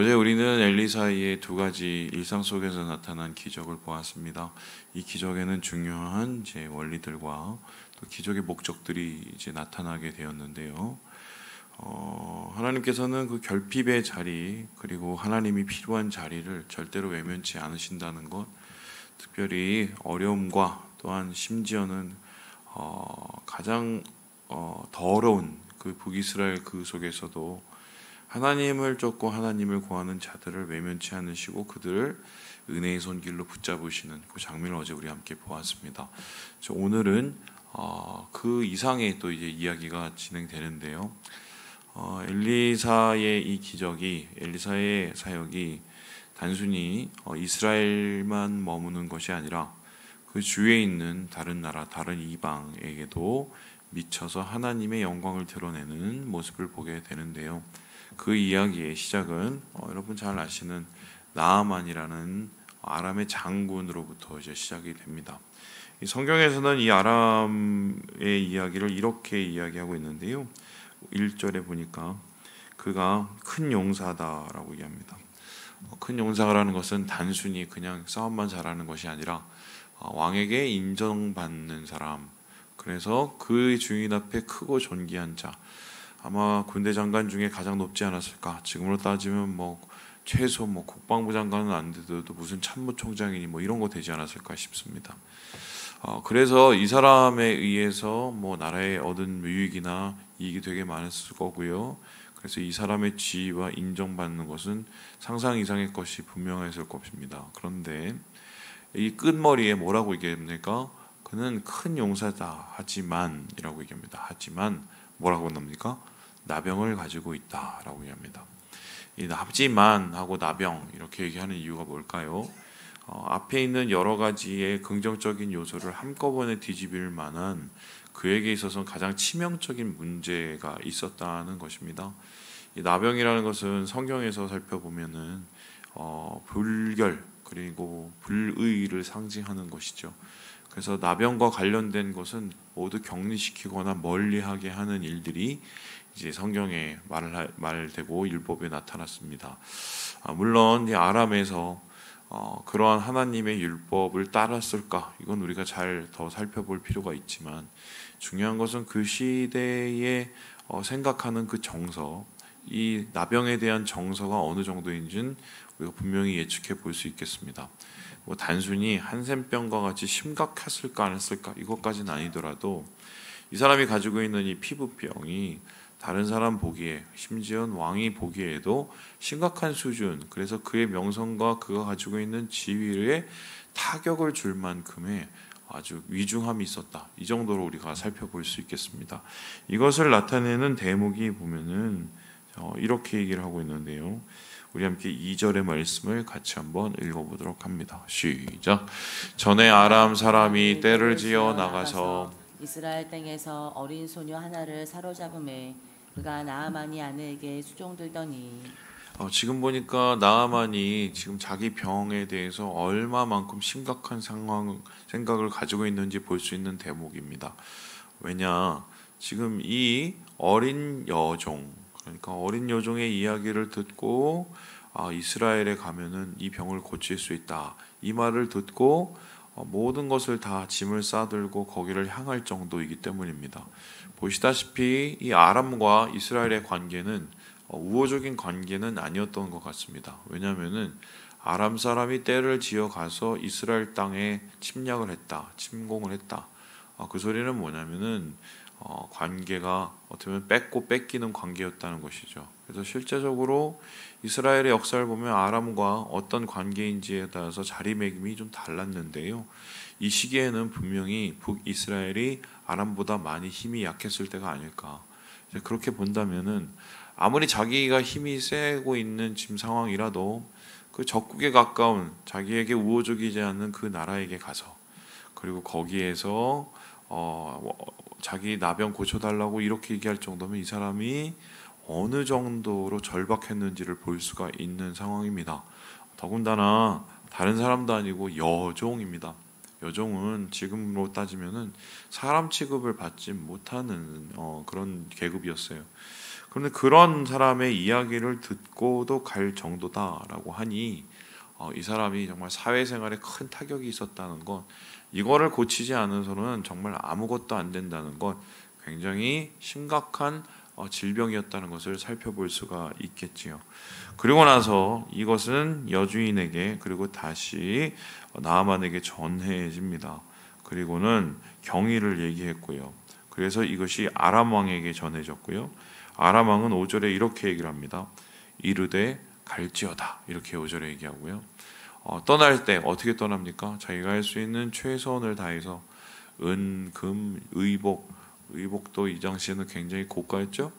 어제 우리는 엘리사의 두 가지 일상 속에서 나타난 기적을 보았습니다. 이 기적에는 중요한 이제 원리들과 또 기적의 목적들이 이제 나타나게 되었는데요. 하나님께서는 그 결핍의 자리 그리고 하나님이 필요한 자리를 절대로 외면치 않으신다는 것, 특별히 어려움과 또한 심지어는 가장 더러운 그 북이스라엘 그 속에서도 하나님을 쫓고 하나님을 구하는 자들을 외면치 않으시고 그들을 은혜의 손길로 붙잡으시는 그 장면을 어제 우리 함께 보았습니다. 오늘은 그 이상의 또 이제 이야기가 진행되는데요. 엘리사의 이 기적이, 엘리사의 사역이 단순히 이스라엘만 머무는 것이 아니라 그 주위에 있는 다른 나라, 다른 이방에게도 미쳐서 하나님의 영광을 드러내는 모습을 보게 되는데요. 그 이야기의 시작은 여러분 잘 아시는 나아만이라는 아람의 장군으로부터 이제 시작이 됩니다. 이 성경에서는 이 아람의 이야기를 이렇게 이야기하고 있는데요. 1절에 보니까 그가 큰 용사다라고 얘기합니다. 큰 용사라는 것은 단순히 그냥 싸움만 잘하는 것이 아니라 왕에게 인정받는 사람, 그래서 그 주인 앞에 크고 존귀한 자, 아마 군대 장관 중에 가장 높지 않았을까. 지금으로 따지면 최소 국방부 장관은 안 돼도 무슨 참모총장이니 이런 거 되지 않았을까 싶습니다. 그래서 이 사람에 의해서 나라에 얻은 유익이나 이익이 되게 많았을 거고요. 그래서 이 사람의 지위와 인정받는 것은 상상 이상의 것이 분명했을 것입니다. 그런데 이 끝머리에 뭐라고 얘기합니까? 그는 큰 용사다. 하지만이라고 얘기합니다. 하지만 뭐라고 납니까? 나병을 가지고 있다라고 얘기합니다. 이 하지만 하고 나병 이렇게 얘기하는 이유가 뭘까요? 앞에 있는 여러 가지의 긍정적인 요소를 한꺼번에 뒤집을 만한 그에게 있어서 가장 치명적인 문제가 있었다는 것입니다. 이 나병이라는 것은 성경에서 살펴보면은 불결 그리고 불의를 상징하는 것이죠. 그래서 나병과 관련된 것은 모두 격리시키거나 멀리하게 하는 일들이 이제 성경에 말되고 율법에 나타났습니다. 물론 이 아람에서 그러한 하나님의 율법을 따랐을까? 이건 우리가 잘 더 살펴볼 필요가 있지만 중요한 것은 그 시대에 생각하는 그 정서, 이 나병에 대한 정서가 어느 정도인지는 우리가 분명히 예측해 볼 수 있겠습니다. 단순히 한센병과 같이 심각했을까 안 했을까 이것까지는 아니더라도 이 사람이 가지고 있는 이 피부병이 다른 사람 보기에, 심지어 왕이 보기에도 심각한 수준, 그래서 그의 명성과 그가 가지고 있는 지위에 타격을 줄 만큼의 아주 위중함이 있었다. 이 정도로 우리가 살펴볼 수 있겠습니다. 이것을 나타내는 대목이 보면은 이렇게 얘기를 하고 있는데요. 우리 함께 2절의 말씀을 같이 한번 읽어보도록 합니다. 시작. 전에 아람 사람이 떼를 지어 나가서 이스라엘 땅에서 어린 소녀 하나를 사로잡음에 그가 나아만이 아내에게 수종들더니 지금 보니까 나아만이 지금 자기 병에 대해서 얼마만큼 심각한 생각을 가지고 있는지 볼 수 있는 대목입니다. 왜냐, 지금 이 어린 여종, 그러니까 어린 여종의 이야기를 듣고 이스라엘에 가면은 이 병을 고칠 수 있다. 이 말을 듣고 모든 것을 다 짐을 싸들고 거기를 향할 정도이기 때문입니다. 보시다시피 이 아람과 이스라엘의 관계는 우호적인 관계는 아니었던 것 같습니다. 왜냐하면은 아람 사람이 떼를 지어 가서 이스라엘 땅에 침략을 했다, 침공을 했다. 그 소리는 뭐냐면은 관계가 어떻게 보면 뺏고 뺏기는 관계였다는 것이죠. 그래서 실제적으로 이스라엘의 역사를 보면 아람과 어떤 관계인지에 따라서 자리매김이 좀 달랐는데요. 이 시기에는 분명히 북이스라엘이 아람보다 많이 힘이 약했을 때가 아닐까. 그렇게 본다면은 아무리 자기가 힘이 세고 있는 지금 상황이라도 그 적국에 가까운 자기에게 우호적이지 않는 그 나라에게 가서 그리고 거기에서 자기 나병 고쳐달라고 이렇게 얘기할 정도면 이 사람이 어느 정도로 절박했는지를 볼 수가 있는 상황입니다. 더군다나 다른 사람도 아니고 여종입니다. 여종은 지금으로 따지면은 사람 취급을 받지 못하는 그런 계급이었어요. 그런데 그런 사람의 이야기를 듣고도 갈 정도다라고 하니 이 사람이 정말 사회생활에 큰 타격이 있었다는 것, 이거를 고치지 않아서는 정말 아무것도 안 된다는 것, 굉장히 심각한 질병이었다는 것을 살펴볼 수가 있겠지요. 그리고 나서 이것은 여주인에게 그리고 다시 나아만에게 전해집니다. 그리고는 경위를 얘기했고요. 그래서 이것이 아람 왕에게 전해졌고요. 아람 왕은 5절에 이렇게 얘기를 합니다. 이르되 갈지어다, 이렇게 5절에 얘기하고요. 떠날 때 어떻게 떠납니까? 자기가 할 수 있는 최선을 다해서 은, 금, 의복도 이 당시에는 굉장히 고가였죠.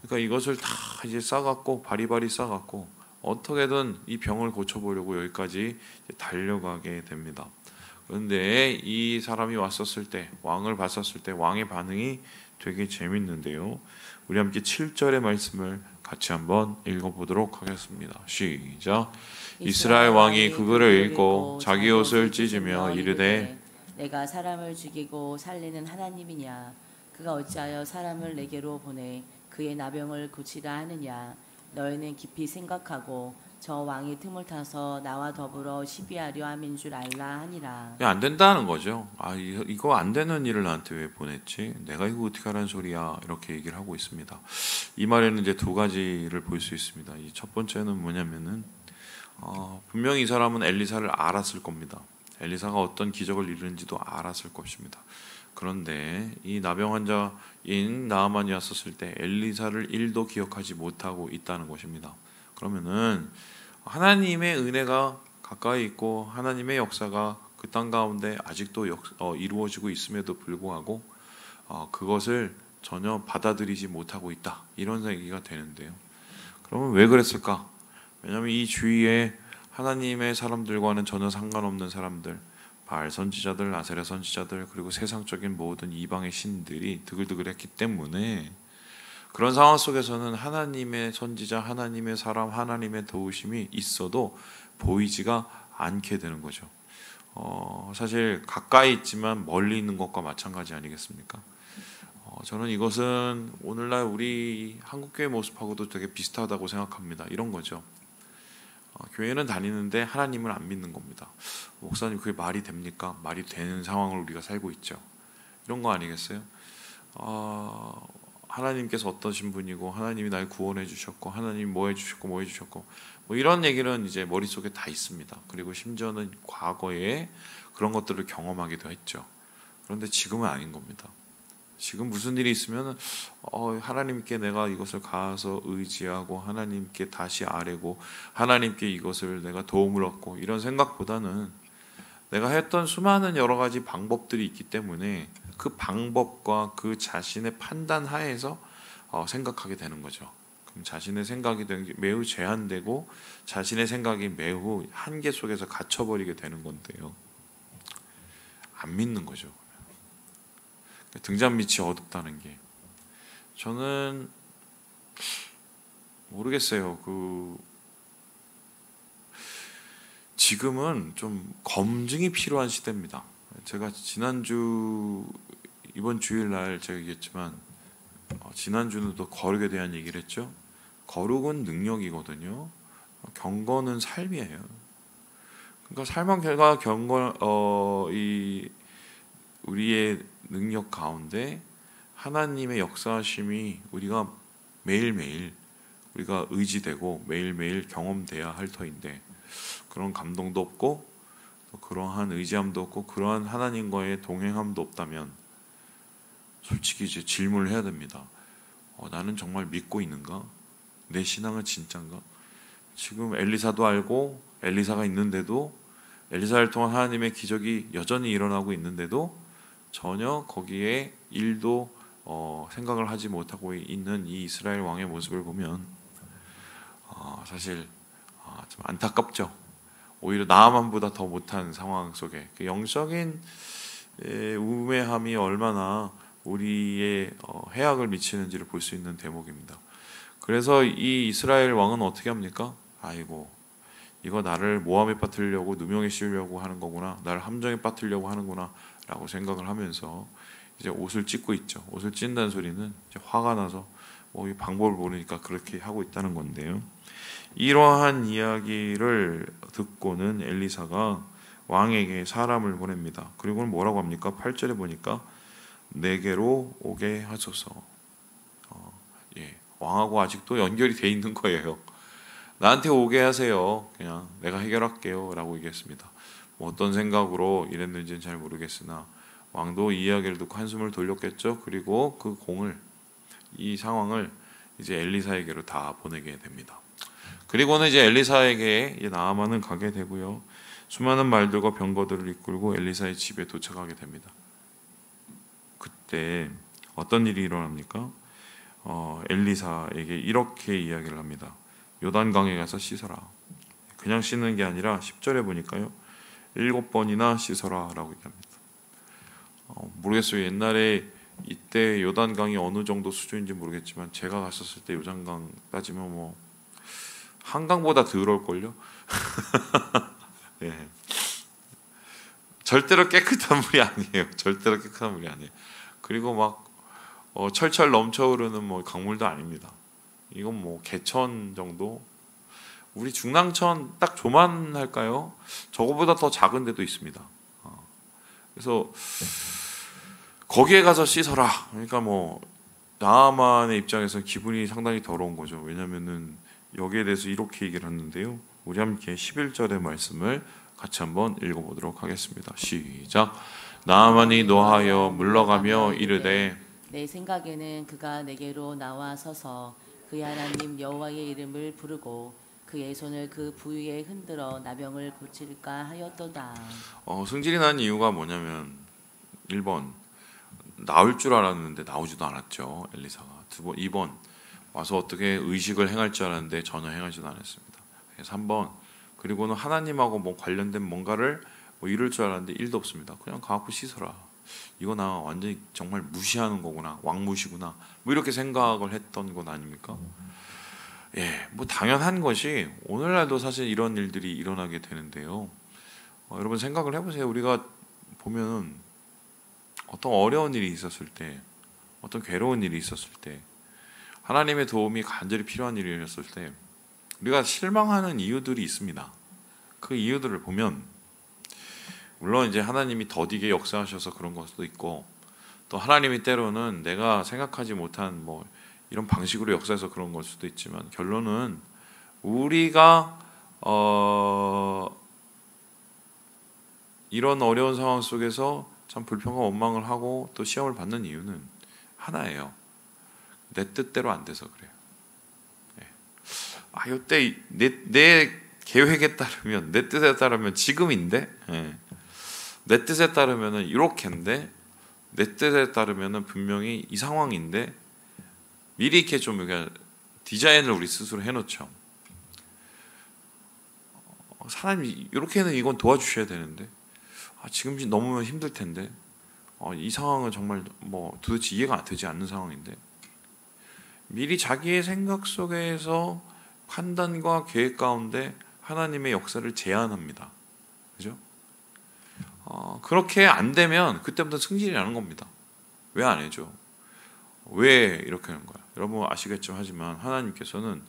그러니까 이것을 다 이제 싸갖고 바리바리 싸갖고 어떻게든 이 병을 고쳐보려고 여기까지 달려가게 됩니다. 그런데 이 사람이 왔었을 때, 왕을 봤었을 때 왕의 반응이 되게 재밌는데요. 우리 함께 7절의 말씀을 같이 한번 읽어보도록 하겠습니다. 시작. 이스라엘 왕이 그거를 읽고 자기 옷을 찢으며 이르되 내가 사람을 죽이고 살리는 하나님이냐? 그가 어찌하여 사람을 내게로 보내 그의 나병을 고치라 하느냐? 너희는 깊이 생각하고 저 왕이 틈을 타서 나와 더불어 시비하려 함인 줄 알라 하니라. 안 된다는 거죠. 이거 안 되는 일을 나한테 왜 보냈지? 내가 이거 어떻게 하라는 소리야? 이렇게 얘기를 하고 있습니다. 이 말에는 이제 두 가지를 볼 수 있습니다. 이 첫 번째는 뭐냐면은 분명히 이 사람은 엘리사를 알았을 겁니다. 엘리사가 어떤 기적을 이루는지도 알았을 것입니다. 그런데 이 나병 환자인 나아만이 왔었을 때 엘리사를 1도 기억하지 못하고 있다는 것입니다. 그러면은 하나님의 은혜가 가까이 있고 하나님의 역사가 그 땅 가운데 아직도 이루어지고 있음에도 불구하고 그것을 전혀 받아들이지 못하고 있다, 이런 얘기가 되는데요. 그러면 왜 그랬을까? 왜냐하면 이 주위에 하나님의 사람들과는 전혀 상관없는 사람들, 바알 선지자들, 아세라 선지자들, 그리고 세상적인 모든 이방의 신들이 드글드글했기 때문에 그런 상황 속에서는 하나님의 선지자, 하나님의 사람, 하나님의 도우심이 있어도 보이지가 않게 되는 거죠. 사실 가까이 있지만 멀리 있는 것과 마찬가지 아니겠습니까? 저는 이것은 오늘날 우리 한국교회 모습하고도 되게 비슷하다고 생각합니다. 이런 거죠. 교회는 다니는데 하나님을 안 믿는 겁니다. 목사님, 그게 말이 됩니까? 말이 되는 상황을 우리가 살고 있죠. 이런 거 아니겠어요? 하나님께서 어떠신 분이고 하나님이 날 구원해 주셨고 하나님이 뭐 해주셨고 뭐 해주셨고 뭐 이런 얘기는 이제 머릿속에 다 있습니다. 그리고 심지어는 과거에 그런 것들을 경험하기도 했죠. 그런데 지금은 아닌 겁니다. 지금 무슨 일이 있으면 하나님께 내가 이것을 가서 의지하고 하나님께 다시 아뢰고 하나님께 이것을 내가 도움을 얻고 이런 생각보다는 내가 했던 수많은 여러 가지 방법들이 있기 때문에 그 방법과 그 자신의 판단 하에서 생각하게 되는 거죠. 그럼 자신의 생각이 매우 제한되고 자신의 생각이 매우 한계 속에서 갇혀버리게 되는 건데요. 안 믿는 거죠. 등잔 밑이 어둡다는 게, 저는 모르겠어요. 지금은 좀 검증이 필요한 시대입니다. 제가 이번 주일날 제가 얘기했지만 지난주는 또 거룩에 대한 얘기를 했죠. 거룩은 능력이거든요. 경건은 삶이에요. 그러니까 삶의 결과 우리의 능력 가운데 하나님의 역사하심이 우리가 매일매일 우리가 의지되고 매일매일 경험돼야 할 터인데, 그런 감동도 없고 그러한 의지함도 없고 그러한 하나님과의 동행함도 없다면 솔직히 이제 질문을 해야 됩니다. 나는 정말 믿고 있는가? 내 신앙은 진짠가? 지금 엘리사도 알고 엘리사가 있는데도, 엘리사를 통한 하나님의 기적이 여전히 일어나고 있는데도 전혀 거기에 일도 생각을 하지 못하고 있는 이 이스라엘 왕의 모습을 보면 사실 좀 안타깝죠. 오히려 나아만보다 더 못한 상황 속에 그 영적인 우매함이 얼마나 우리의 해악을 미치는지를 볼 수 있는 대목입니다. 그래서 이 이스라엘 왕은 어떻게 합니까? 아이고, 이거 나를 모함에 빠뜨리려고, 누명에 씌우려고 하는 거구나, 나를 함정에 빠뜨리려고 하는구나 라고 생각을 하면서 이제 옷을 찢고 있죠. 옷을 찢는다는 소리는 이제 화가 나서 이 방법을 모르니까 그렇게 하고 있다는 건데요. 이러한 이야기를 듣고는 엘리사가 왕에게 사람을 보냅니다. 그리고는 뭐라고 합니까? 8절에 보니까 내게로 오게 하소서. 왕하고 아직도 연결이 돼 있는 거예요. 나한테 오게 하세요. 그냥 내가 해결할게요 라고 얘기했습니다. 어떤 생각으로 이랬는지는 잘 모르겠으나 왕도 이 이야기를 듣고 한숨을 돌렸겠죠. 그리고 이 상황을 이제 엘리사에게로 다 보내게 됩니다. 그리고는 이제 엘리사에게 이제 나아만은 가게 되고요. 수많은 말들과 병거들을 이끌고 엘리사의 집에 도착하게 됩니다. 그때 어떤 일이 일어납니까? 엘리사에게 이렇게 이야기를 합니다. 요단강에 가서 씻어라. 그냥 씻는 게 아니라 10절에 보니까요. 7번이나 씻어라 라고 얘기합니다. 모르겠어요. 옛날에 이때 요단강이 어느 정도 수준인지 모르겠지만 제가 갔었을 때 요단강 따지면 뭐 한강보다 더러울걸요? 네. 절대로 깨끗한 물이 아니에요. 절대로 깨끗한 물이 아니에요. 그리고 막 철철 넘쳐흐르는 뭐 강물도 아닙니다. 이건 뭐 개천 정도? 우리 중랑천 딱 조만할까요? 저거보다 더 작은 데도 있습니다. 그래서 거기에 가서 씻어라. 그러니까 뭐 나아만의 입장에서 기분이 상당히 더러운 거죠. 왜냐면은 여기에 대해서 이렇게 얘기를 했는데요. 우리 함께 11절의 말씀을 같이 한번 읽어보도록 하겠습니다. 시작. 나아만이 노하여 물러가며 이르되 내 생각에는 그가 내게로 나와 서서 그의 하나님 여호와의 이름을 부르고 그의 손을 그 부위에 흔들어 나병을 고칠까 하였도다. 승질이 난 이유가 뭐냐면 1번 나올 줄 알았는데 나오지도 않았죠. 엘리사가. 2번 와서 어떻게 의식을 행할 줄 알았는데 전혀 행하지도 않았습니다. 3번 그리고는 하나님하고 뭐 관련된 뭔가를 뭐 이룰 줄 알았는데 일도 없습니다. 그냥 가갖고 씻어라. 이거 나 완전히 정말 무시하는 거구나. 왕무시구나. 뭐 이렇게 생각을 했던 건 아닙니까? 뭐 당연한 것이 오늘날도 사실 이런 일들이 일어나게 되는데요. 여러분 생각을 해보세요. 우리가 보면 어떤 어려운 일이 있었을 때, 어떤 괴로운 일이 있었을 때, 하나님의 도움이 간절히 필요한 일이 있었을 때 우리가 실망하는 이유들이 있습니다. 그 이유들을 보면 물론 이제 하나님이 더디게 역사하셔서 그런 걸 수도 있고 또 하나님이 때로는 내가 생각하지 못한 뭐 이런 방식으로 역사해서 그런 걸 수도 있지만 결론은 우리가 이런 어려운 상황 속에서 참 불평과 원망을 하고 또 시험을 받는 이유는 하나예요. 내 뜻대로 안 돼서 그래요. 이때 내 계획에 따르면 내 뜻에 따르면 지금인데 내 뜻에 따르면은 이렇게인데 내 뜻에 따르면은 분명히 이 상황인데 미리 이렇게 좀 디자인을 우리 스스로 해놓죠. 사람이 이렇게는 이건 도와주셔야 되는데 지금 너무 힘들 텐데 이 상황은 정말 뭐 도대체 이해가 되지 않는 상황인데 미리 자기의 생각 속에서 판단과 계획 가운데 하나님의 역사를 제한합니다. 그죠? 그렇게 안 되면 그때부터 승질이 나는 겁니다. 왜 안 해줘? 왜 이렇게 하는 거야? 여러분 아시겠죠? 하지만 하나님께서는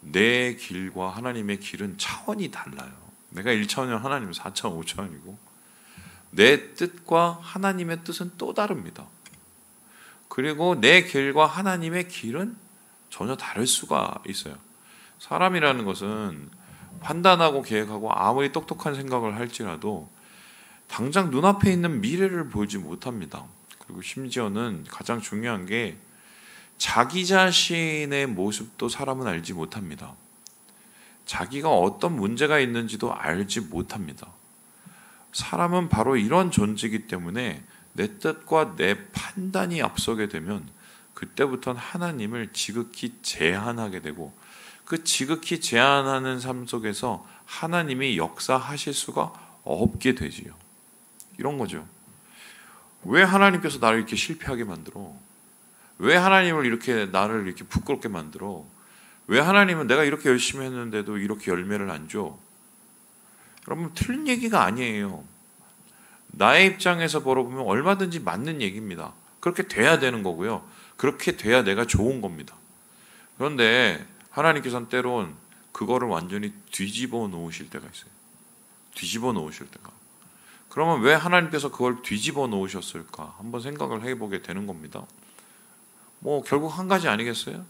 내 길과 하나님의 길은 차원이 달라요. 내가 1차원이면 하나님은 4차원, 5차원이고 내 뜻과 하나님의 뜻은 또 다릅니다. 그리고 내 길과 하나님의 길은 전혀 다를 수가 있어요. 사람이라는 것은 판단하고 계획하고 아무리 똑똑한 생각을 할지라도 당장 눈앞에 있는 미래를 보지 못합니다. 그리고 심지어는 가장 중요한 게 자기 자신의 모습도 사람은 알지 못합니다. 자기가 어떤 문제가 있는지도 알지 못합니다. 사람은 바로 이런 존재이기 때문에 내 뜻과 내 판단이 앞서게 되면 그때부터는 하나님을 지극히 제한하게 되고 그 지극히 제한하는 삶 속에서 하나님이 역사하실 수가 없게 되지요. 이런 거죠. 왜 하나님께서 나를 이렇게 실패하게 만들어? 왜 하나님을 이렇게 나를 이렇게 부끄럽게 만들어? 왜 하나님은 내가 이렇게 열심히 했는데도 이렇게 열매를 안 줘? 여러분 틀린 얘기가 아니에요. 나의 입장에서 바라보면 얼마든지 맞는 얘기입니다. 그렇게 돼야 되는 거고요. 그렇게 돼야 내가 좋은 겁니다. 그런데 하나님께서는 때론 그거를 완전히 뒤집어 놓으실 때가 있어요. 뒤집어 놓으실 때가. 그러면 왜 하나님께서 그걸 뒤집어 놓으셨을까? 한번 생각을 해보게 되는 겁니다. 뭐 결국 한 가지 아니겠어요?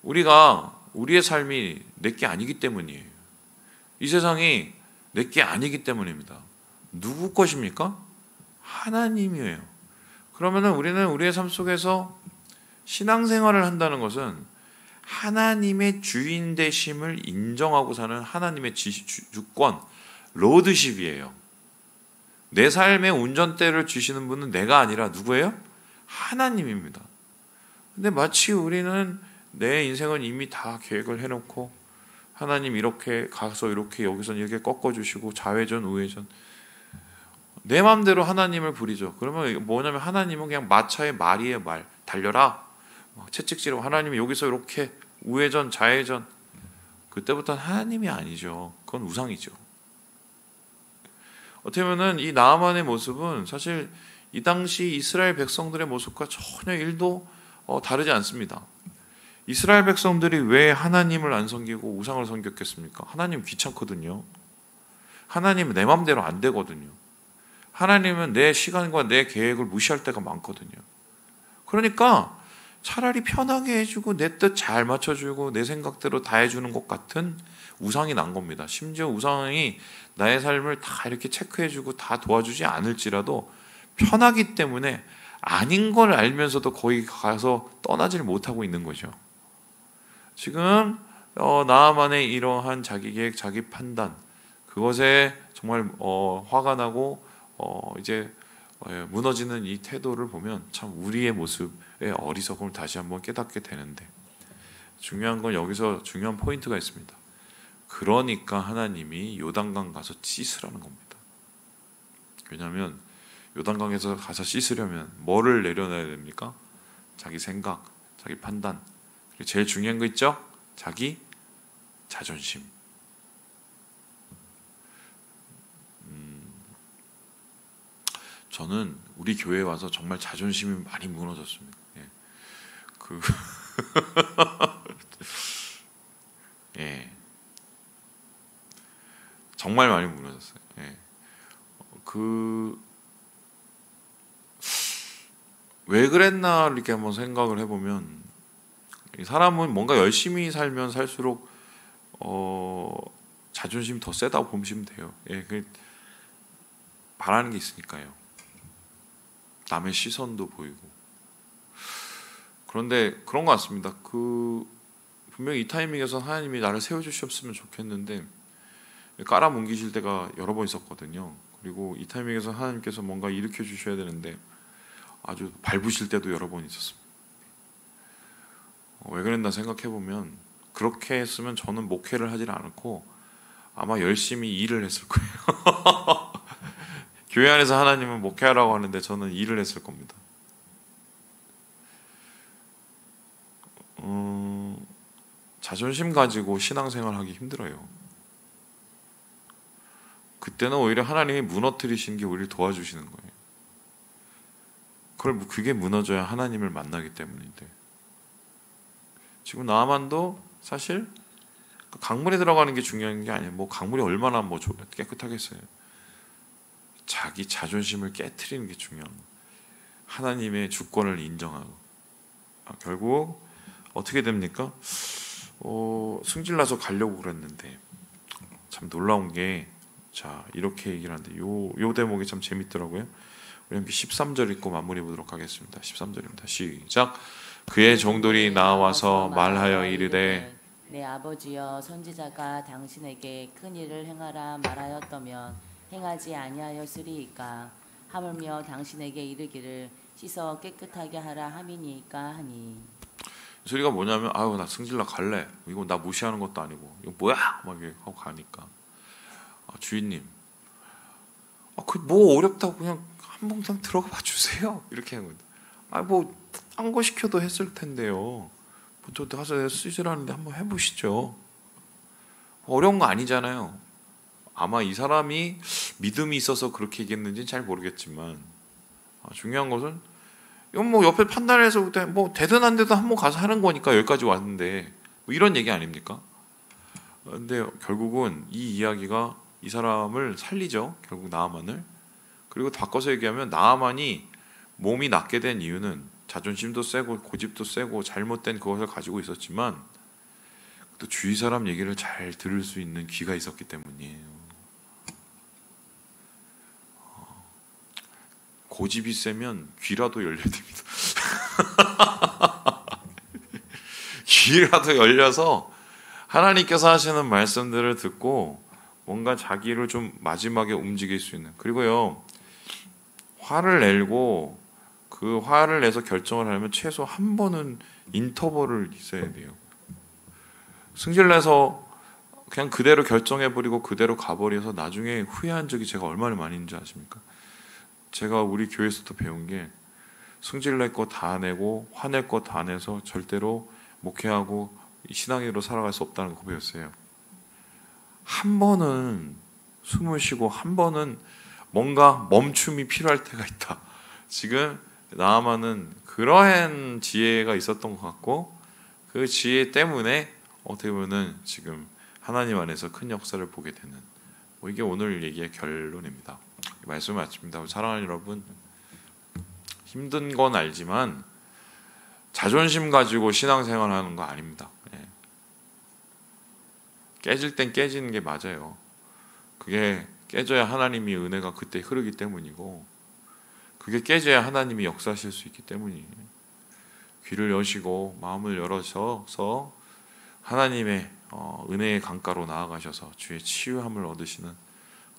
우리가 우리의 삶이 내게 아니기 때문이에요. 이 세상이 내게 아니기 때문입니다. 누구 것입니까? 하나님이에요. 그러면은 우리는 우리의 삶 속에서 신앙생활을 한다는 것은 하나님의 주인 되심을 인정하고 사는 하나님의 주권, 로드십이에요. 내 삶의 운전대를 주시는 분은 내가 아니라 누구예요? 하나님입니다. 근데 마치 우리는 내 인생은 이미 다 계획을 해놓고 하나님 이렇게 가서 이렇게 여기서 이렇게 꺾어주시고 좌회전 우회전 내 마음대로 하나님을 부리죠. 그러면 뭐냐면 하나님은 그냥 마차의 말이에요. 말 달려라 채찍질하고 하나님이 여기서 이렇게 우회전 좌회전 그때부터는 하나님이 아니죠. 그건 우상이죠. 어떻게 보면 이 나아만의 모습은 사실 이 당시 이스라엘 백성들의 모습과 전혀 일도 다르지 않습니다. 이스라엘 백성들이 왜 하나님을 안 섬기고 우상을 섬겼겠습니까? 하나님 귀찮거든요. 하나님은 내 마음대로 안 되거든요. 하나님은 내 시간과 내 계획을 무시할 때가 많거든요. 그러니까 차라리 편하게 해주고 내 뜻 잘 맞춰주고 내 생각대로 다 해주는 것 같은 우상이 난 겁니다. 심지어 우상이 나의 삶을 다 이렇게 체크해주고 다 도와주지 않을지라도 편하기 때문에 아닌 걸 알면서도 거기 가서 떠나질 못하고 있는 거죠. 지금 나아만의 이러한 자기 계획, 자기 판단 그것에 정말 화가 나고 이제 무너지는 이 태도를 보면 참 우리의 모습의 어리석음을 다시 한번 깨닫게 되는데 중요한 건 여기서 중요한 포인트가 있습니다. 그러니까 하나님이 요단강 가서 씻으라는 겁니다. 왜냐하면 요단강에서 가서 씻으려면 뭐를 내려놔야 됩니까? 자기 생각, 자기 판단 그리고 제일 중요한 거 있죠? 자기 자존심. 저는 우리 교회에 와서 정말 자존심이 많이 무너졌습니다. 예. 예. 정말 많이 무너졌어요. 예. 왜 그랬나 이렇게 한번 생각을 해보면 사람은 뭔가 열심히 살면 살수록 자존심이 더 세다고 보시면 돼요. 예. 바라는 게 있으니까요. 남의 시선도 보이고. 그런데 그런 것 같습니다. 분명히 이 타이밍에서 하나님이 나를 세워주셨으면 좋겠는데 깔아뭉기실 때가 여러 번 있었거든요. 그리고 이 타이밍에서 하나님께서 뭔가 일으켜 주셔야 되는데 아주 밟으실 때도 여러 번 있었습니다. 왜 그랬나 생각해보면 그렇게 했으면 저는 목회를 하질 않고 아마 열심히 일을 했을 거예요. 교회 안에서 하나님은 목회하라고 하는데 저는 일을 했을 겁니다. 자존심 가지고 신앙생활하기 힘들어요. 그때는 오히려 하나님이 무너뜨리시는 게 우리를 도와주시는 거예요. 그게 무너져야 하나님을 만나기 때문인데 지금 나아만도 사실 강물에 들어가는 게 중요한 게 아니에요. 뭐 강물이 얼마나 깨끗하겠어요. 자기 자존심을 깨트리는 게 중요한 거예요. 하나님의 주권을 인정하고 결국 어떻게 됩니까? 승질나서 가려고 그랬는데 참 놀라운 게 자 이렇게 얘기를 하는데 요 대목이 참 재밌더라고요. 우리 함께 13절 읽고 마무리 보도록 하겠습니다. 13절입니다. 시작. 그의 종들이 나와서 말하여 이르되 내 아버지여 선지자가 당신에게 큰 일을 행하라 말하였다면 행하지 아니하였으리이까 하물며 당신에게 이르기를 씻어 깨끗하게 하라 함이니까 하니. 소리가 뭐냐면 아유 나 승질나 갈래. 이거 나 무시하는 것도 아니고 이거 뭐야 막 이렇게 하고 가니까 주인님 그 뭐 어렵다고 그냥 한 번 들어가 봐 주세요 이렇게 하는 거예요. 뭐 딴 거 시켜도 했을 텐데요. 저 가서 쓰시라는데 한번 해보시죠. 어려운 거 아니잖아요. 아마 이 사람이 믿음이 있어서 그렇게 얘기했는지는 잘 모르겠지만 중요한 것은 이건 뭐 옆에 판단해서 뭐 되든 안 되든 한번 가서 하는 거니까 여기까지 왔는데 뭐 이런 얘기 아닙니까? 근데 결국은 이 이야기가 이 사람을 살리죠. 결국 나아만을. 그리고 바꿔서 얘기하면 나아만이 몸이 낫게 된 이유는 자존심도 세고 고집도 세고 잘못된 그것을 가지고 있었지만 또 주위 사람 얘기를 잘 들을 수 있는 귀가 있었기 때문이에요. 고집이 세면 귀라도 열려야 됩니다. 귀라도 열려서 하나님께서 하시는 말씀들을 듣고 뭔가 자기를 좀 마지막에 움직일 수 있는, 그리고요 화를 내고 그 화를 내서 결정을 하려면 최소 한 번은 인터벌을 있어야 돼요. 승질내서 그냥 그대로 결정해버리고 그대로 가버려서 나중에 후회한 적이 제가 얼마나 많이 있는지 아십니까? 제가 우리 교회에서도 배운 게 승질낼 거 다 내고 화낼 거 다 내서 절대로 목회하고 신앙인으로 살아갈 수 없다는 거 배웠어요. 한 번은 숨을 쉬고 한 번은 뭔가 멈춤이 필요할 때가 있다. 지금 나아만은 그러한 지혜가 있었던 것 같고 그 지혜 때문에 어떻게 보면 지금 하나님 안에서 큰 역사를 보게 되는, 뭐 이게 오늘 얘기의 결론입니다. 말씀을 마칩니다. 사랑하는 여러분, 힘든 건 알지만 자존심 가지고 신앙생활하는 거 아닙니다. 깨질 땐 깨지는 게 맞아요. 그게 깨져야 하나님이 은혜가 그때 흐르기 때문이고 그게 깨져야 하나님이 역사하실 수 있기 때문이에요. 귀를 여시고 마음을 열어서 하나님의 은혜의 강가로 나아가셔서 주의 치유함을 얻으시는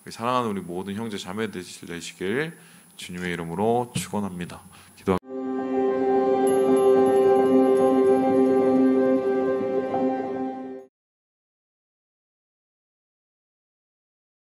사랑하는 우리 모든 형제 자매들 되시길 주님의 이름으로 축원합니다. 기도합니다.